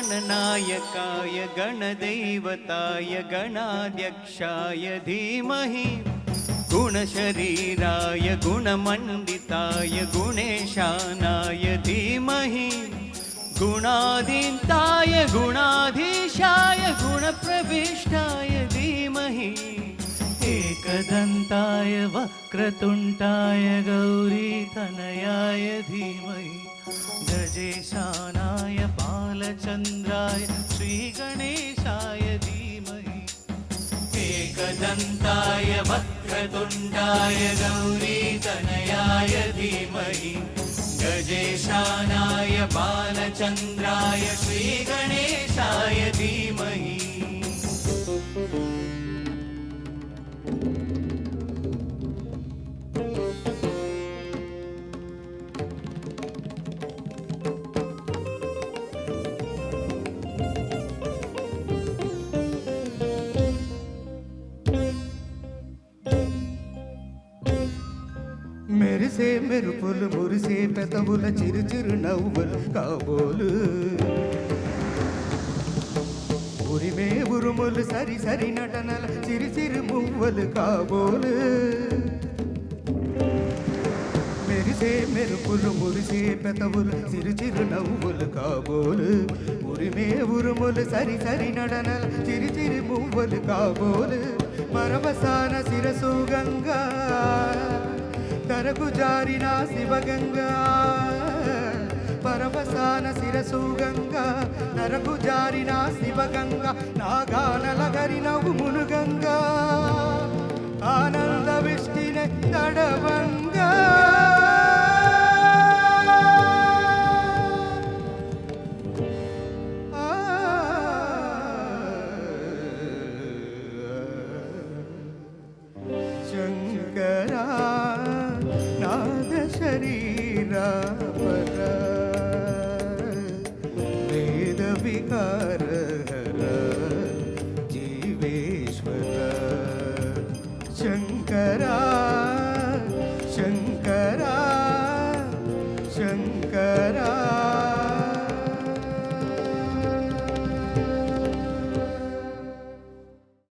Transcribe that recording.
गणनायकाय गणदैवताय गणाध्यक्षाय धीमहि गुणशरीराय गुणमण्डिताय गुणेशानाय धीमहि गुणाधीन्ताय गुणाधीशाय गुणप्रविष्टाय धीमहि एकदन्ताय वक्रतुण्डाय गौरीतनयाय धीमहि गजेशानाय बालचन्द्राय श्रीगणेशाय धीमहि एकदन्ताय वक्रतुण्डाय गौरीतनयाय धीमहि गजेशानाय बालचन्द्राय श्रीगणेशाय धीमहि। మెరిసే మెరుపులు మురిసే పెదవుల చిరు చిరు నవ్వులు కాబోలు ఉరిమే ఉరుములు సరి సరి నటనల చిరు చిరు మువ్వలు కాబోలు మెరిసే మెరుపులు మురిసే పెదవులు చిరు చిరు నవ్వులు కాబోలు ఉరిమే ఉరుములు సరి సరి నటనల చిరు చిరు మువ్వలు కాబోలు పరవసాన శిరసు గంగా తరకు జారిన శివగంగా పరవసాన శిరసు గంగా నరకు జారిన శివగంగా నాగానలగరి నవ్వు మునుగంగా ఆనంద విష్టినే తడవంగా